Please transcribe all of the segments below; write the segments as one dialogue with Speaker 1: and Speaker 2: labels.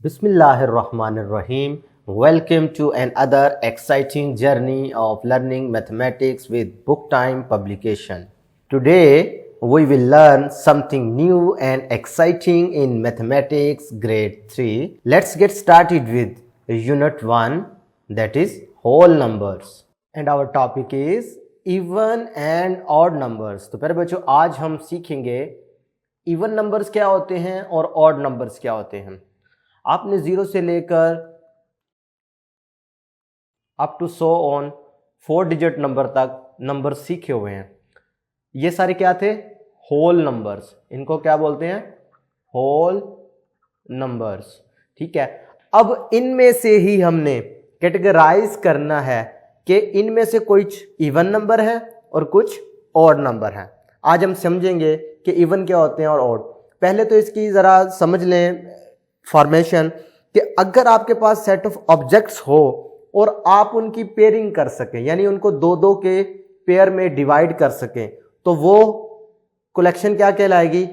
Speaker 1: Bismillahirrahmanirrahim. Welcome to another exciting journey of learning mathematics with Book Time publication. Today we will learn something new and exciting in mathematics grade 3. Let's get started with unit 1, that is whole numbers. And our topic is even and odd numbers. तो प्यारे बच्चों आज हम सीखेंगे even numbers क्या होते हैं और ऑड नंबर्स क्या होते हैं। आपने 0 से लेकर up to 100 on 4 digit number तक नंबर सीखे हुए हैं। ये सारे क्या थे? Whole numbers. इनको क्या बोलते हैं? Whole numbers. ठीक है, अब इनमें से ही हमने कैटेगराइज करना है कि इनमें से कुछ इवन नंबर है और कुछ ऑड नंबर है। आज हम समझेंगे कि इवन क्या होते हैं और ऑड। पहले तो इसकी ज़रा समझ लें फॉर्मेशन कि अगर आपके पास सेट ऑफ ऑब्जेक्ट्स हो और आप उनकी पेयरिंग कर सकें, यानी उनको दो दो के पेयर में डिवाइड कर सकें, तो वो कलेक्शन क्या कहलाएगी?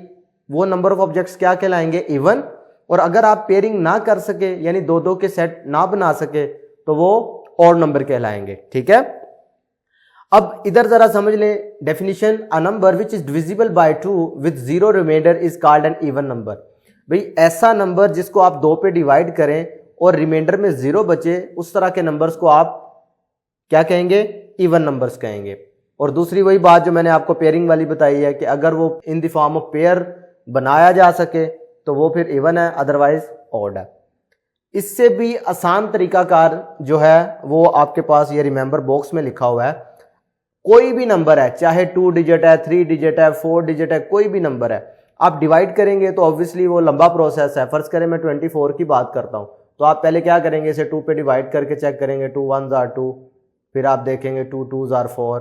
Speaker 1: वो नंबर ऑफ ऑब्जेक्ट्स क्या कहलाएंगे? इवन। और अगर आप पेयरिंग ना कर सके यानी दो दो के सेट ना बना सके तो वो ऑड नंबर कहलाएंगे। ठीक है, अब इधर जरा समझ लें definition. A number which is divisible by 2 with 0 remainder is called an even number. भाई ऐसा नंबर जिसको आप 2 पे डिवाइड करें और रिमाइंडर में 0 बचे, उस तरह के नंबर्स को आप क्या कहेंगे? इवन नंबर्स कहेंगे। और दूसरी वही बात जो मैंने आपको पेयरिंग वाली बताई है कि अगर वो in the form of pair बनाया जा सके तो वो फिर इवन है, अदरवाइज ऑड है। इससे भी आसान तरीकाकार जो है वो आपके पास ये रिमेंबर बॉक्स में लिखा हुआ है। कोई भी नंबर है, चाहे 2 डिजिट है, 3 डिजिट है, 4 डिजिट है, कोई भी नंबर है, आप डिवाइड करेंगे तो ऑब्वियसली वो लंबा प्रोसेस है। फर्ज करें मैं 24 की बात करता हूं, तो आप पहले क्या करेंगे? इसे 2 पे डिवाइड करके चेक करेंगे, 2 1s are 2, फिर आप देखेंगे 2 2s are 4।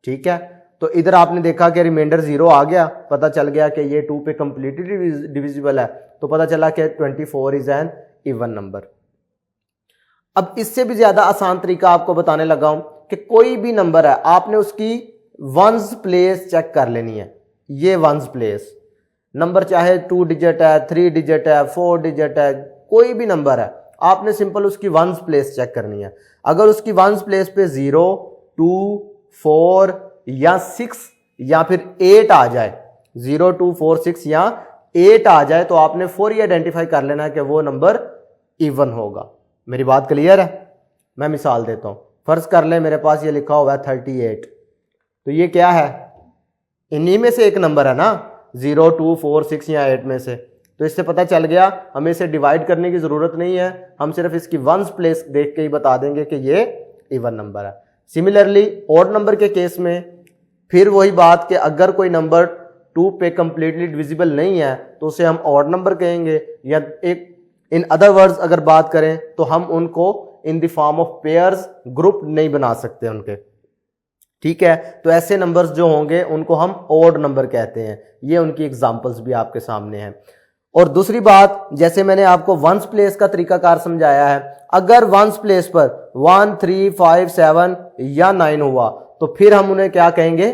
Speaker 1: ठीक है, तो इधर आपने देखा कि रिमाइंडर 0 आ गया, पता चल गया कि ये 2 पे कंप्लीटली डिविजिबल है, तो पता चला कि 24 इज एन इवन नंबर। अब इससे भी ज्यादा आसान तरीका आपको बताने लगा हूं कि कोई भी नंबर है, आपने उसकी वंस प्लेस चेक कर लेनी है। ये वंस प्लेस नंबर चाहे 2 डिजिट है, 3 डिजिट है, 4 डिजिट है, कोई भी नंबर है, आपने सिंपल उसकी वंस प्लेस चेक करनी है। अगर उसकी वंस प्लेस पे 0 2 4 या 6 या फिर 8 आ जाए, 0 2 4 6 या 8 आ जाए, तो आपने फौरी आइडेंटिफाई कर लेना है कि वो नंबर इवन होगा। मेरी बात क्लियर है? मैं मिसाल देता हूं। फर्ज कर ले मेरे पास ये लिखा हुआ है 38, तो ये क्या है? इन्हीं में से एक नंबर है ना, 0 2 4 6 या 8 में से। तो इससे पता चल गया हमें इसे डिवाइड करने की जरूरत नहीं है, हम सिर्फ इसकी वंस प्लेस देख के ही बता देंगे कि ये इवन नंबर है। सिमिलरली ऑड नंबर के केस में फिर वही बात कि अगर कोई नंबर 2 पे कंप्लीटली डिविजिबल नहीं है तो उसे हम ऑड नंबर कहेंगे, या एक इन अदर वर्ड्स अगर बात करें तो हम उनको in the form of pairs group नहीं बना सकते उनके। ठीक है, तो ऐसे नंबर्स जो होंगे उनको हम ऑड नंबर कहते हैं। ये उनकी एग्जांपल्स भी आपके सामने हैं। और दूसरी बात, जैसे मैंने आपको वंस प्लेस का तरीकाकार समझाया है, अगर वंस प्लेस पर 1 3 5 7 या 9 हुआ तो फिर हम उन्हें क्या कहेंगे?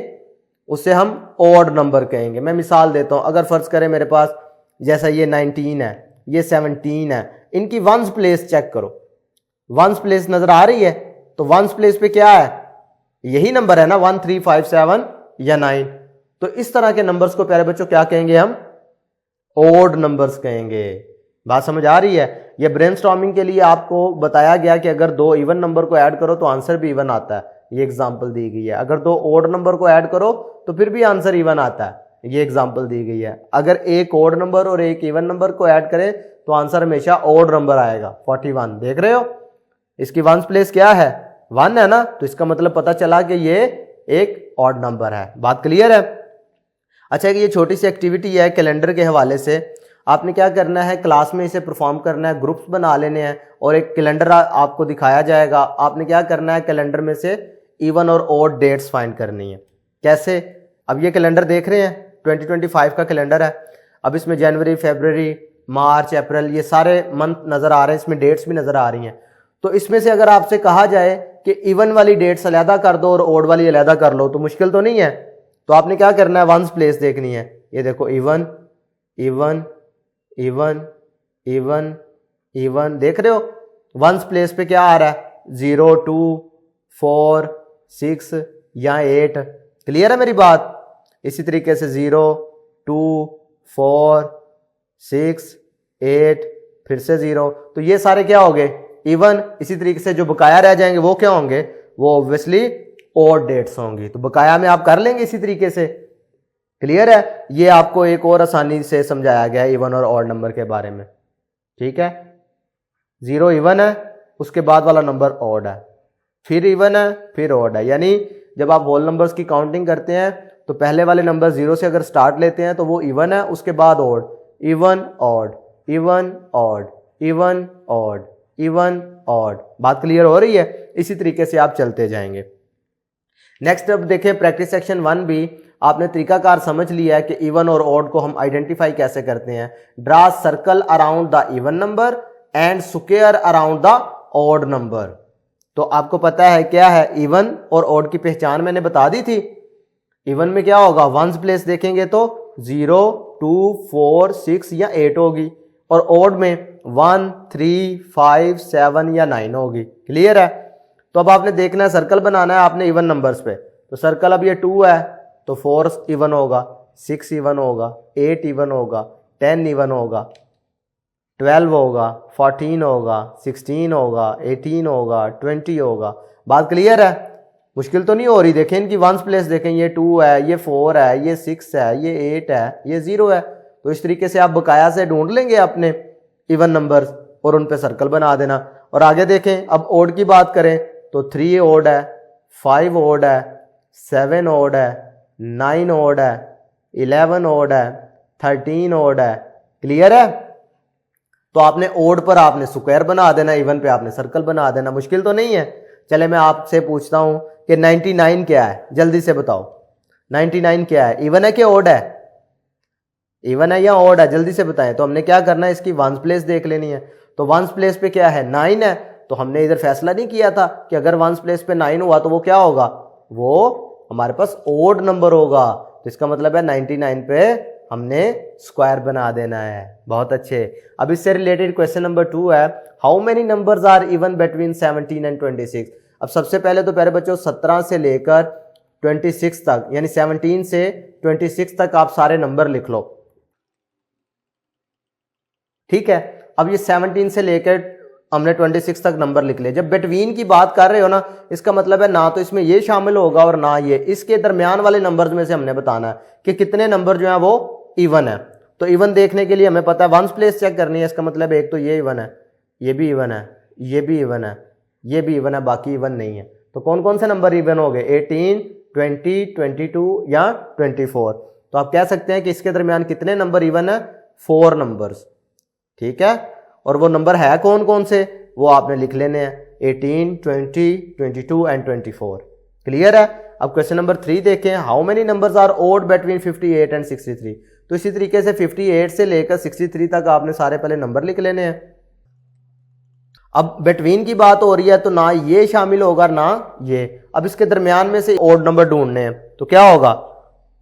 Speaker 1: उसे हम ऑड नंबर कहेंगे। मैं मिसाल देता हूं, अगर फर्ज करें मेरे पास जैसा ये 19 है, ये 17 है, इनकी वंस प्लेस चेक करो। वंस प्लेस नजर आ रही है? तो वंस प्लेस पे क्या है? यही नंबर है ना, 1 3 5 7 या 9। तो इस तरह के नंबर्स को प्यारे बच्चों क्या कहेंगे? हम ऑड नंबर्स कहेंगे। बात समझ आ रही है? ये ब्रेनस्टॉर्मिंग के लिए आपको बताया गया कि अगर 2 इवन नंबर को ऐड करो तो आंसर भी इवन आता है, ये एग्जांपल दी गई है। अगर 2 ऑड नंबर को ऐड करो तो फिर भी आंसर इवन आता है, ये एग्जांपल दी गई है। अगर एक ऑड नंबर और एक इवन नंबर को ऐड करें तो आंसर हमेशा ऑड नंबर आएगा। 41 देख रहे हो, इसकी वंस प्लेस क्या है? 1 है ना, तो इसका मतलब पता चला कि ये एक ऑड नंबर है। बात क्लियर है? अच्छा, ये छोटी सी एक्टिविटी है कैलेंडर के हवाले से। आपने क्या करना है, क्लास में इसे परफॉर्म करना है, ग्रुप्स बना लेने हैं और एक कैलेंडर आपको दिखाया जाएगा। आपने क्या करना है, कैलेंडर में से इवन और ऑड डेट्स फाइंड करनी है। कैसे? अब ये कैलेंडर देख रहे हैं, 2025 का कैलेंडर है। अब इसमें जनवरी, फरवरी, मार्च, अप्रैल, ये सारे मंथ नजर आ रहे हैं, इसमें डेट्स भी नजर आ रही हैं। तो इसमें से अगर आपसे कहा जाए कि इवन वाली डेट्स अलहदा कर दो और ऑड वाली अलहदा कर लो, तो मुश्किल तो नहीं है। तो आपने क्या करना है, वंस प्लेस देखनी है। ये देखो, even even even even even, देख रहे हो वंस प्लेस पे क्या आ रहा है, 0, 2, 4, 6 या 8। क्लियर है मेरी बात। इसी तरीके से 0, 2, 4, 6, 8, फिर से 0, तो ये सारे क्या हो गए, इवन। इसी तरीके से जो बकाया रह जाएंगे वो क्या होंगे, वो ऑब्वियसली ऑड डेट्स होंगी। तो बकाया में आप कर लेंगे इसी तरीके से। क्लियर है। ये आपको एक और आसानी से समझाया गया है इवन और ऑड नंबर के बारे में। ठीक है, 0 इवन है, उसके बाद वाला नंबर ऑड है, फिर इवन है, फिर ऑड है। यानी जब आप होल नंबर्स की काउंटिंग करते हैं तो पहले वाले नंबर 0 से अगर स्टार्ट लेते हैं तो वो इवन है, उसके बाद odd, even odd, even odd, even odd, even odd. बात क्लियर हो रही है। इसी तरीके से आप चलते जाएंगे। नेक्स्ट अब देखें प्रैक्टिस सेक्शन 1 भी आपने तरीकाकार समझ लिया है कि इवन और ऑड को हम आइडेंटिफाई कैसे करते हैं। Draw circle around the even number and square around the odd number. तो आपको पता है क्या है इवन और ऑड की पहचान मैंने बता दी थी। इवन में क्या होगा, वंस प्लेस देखेंगे तो 0, 2, 4, 6 या 8 होगी, और ऑड में 1, 3, 5, 7 या 9 होगी। क्लियर है। तो अब आपने देखना है, सर्कल बनाना है आपने इवन नंबर्स पे। तो सर्कल अब ये 2 है तो 4 इवन होगा, 6 इवन होगा, 8 इवन होगा, 10 इवन होगा, 12 होगा, 14 होगा, 16 होगा, 18 होगा, 20 होगा। बात क्लियर है। मुश्किल तो नहीं हो रही। देखें इनकी वंस प्लेस देखें, ये 2 है, ये 4 है, ये 6 है, ये 8 है, ये 0 है। तो इस तरीके से आप बकाया से ढूंढ लेंगे अपने इवन नंबर्स और उन पे सर्कल बना देना। और आगे देखें, अब ऑड की बात करें तो 3 ऑड है, 5 ऑड है, 7 ऑड है, 9 ऑड है, 11 ऑड है, 13 ऑड है। क्लियर है। तो आपने ऑड पर आपने स्क्वायर बना देना, इवन पे आपने सर्कल बना देना। मुश्किल तो नहीं है। चले मैं आपसे पूछता हूं कि 99 क्या है, जल्दी से बताओ। 99 क्या है, इवन है कि ऑड है? इवन है या ऑड है, जल्दी से बताएं। तो हमने क्या करना है, इसकी वंस प्लेस देख लेनी है। तो वंस प्लेस पे क्या है, 9 है। तो हमने इधर फैसला नहीं किया था कि अगर वंस प्लेस पे 9 हुआ तो वो क्या होगा, वो हमारे पास ऑड नंबर होगा। तो इसका मतलब है 99 पे हमने स्क्वायर बना देना है। बहुत अच्छे। अब इससे रिलेटेड क्वेश्चन नंबर 2 है, how many numbers are even between 17 and 26। अब सबसे पहले तो प्यारे बच्चों 17 से लेकर 26 तक, यानी 17 से 26 तक आप सारे नंबर लिख लो। ठीक है। अब ये 17 से लेकर हमने 26 तक नंबर लिख लिए। जब बिटवीन की बात कर रहे हो ना, इसका मतलब है ना तो इसमें ये शामिल होगा और ना ये। इसके दरमियान वाले नंबर्स में से हमने बताना है कि कितने नंबर जो है वो इवन है। तो इवन देखने के लिए हमें पता है वंस प्लेस चेक करनी है। इसका मतलब एक तो ये इवन है, ये भी इवन है, ये भी इवन है, ये भी इवन है, बाकी इवन नहीं है। तो कौन कौन से नंबर इवन हो गए, 18, 20, 22 या 24। तो आप कह सकते हैं कि इसके दरमियान कितने नंबर इवन है, 4 नंबर्स। ठीक है। और वो नंबर है कौन कौन से, वो आपने लिख लेने हैं, 18, 20, 22 एंड 24। क्लियर है। अब क्वेश्चन नंबर 3 देखें, how many numbers are odd between 58 and 63। तो इसी तरीके से 58 से लेकर 63 तक आपने सारे पहले नंबर लिख लेने हैं। अब बिटवीन की बात हो रही है तो ना ये शामिल होगा ना ये। अब इसके दरमियान में से ओड नंबर ढूंढने हैं तो क्या होगा,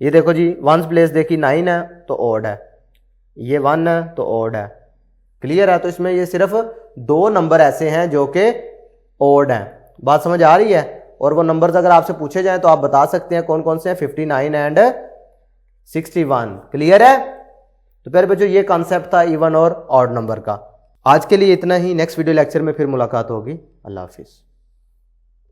Speaker 1: ये देखो जी, वंस प्लेस देखी 9 है तो ओड है, ये 1 है तो ओड है। क्लियर है। तो इसमें ये सिर्फ 2 नंबर ऐसे हैं जो कि ओड हैं। बात समझ आ रही है। और वो नंबर्स अगर आपसे पूछे जाएं तो आप बता सकते हैं कौन कौन से हैं, 59 एंड 61। क्लियर है। तो फिर बच्चों ये कॉन्सेप्ट था इवन और ऑड नंबर का। आज के लिए इतना ही। नेक्स्ट वीडियो लेक्चर में फिर मुलाकात होगी। अल्लाह हाफिज।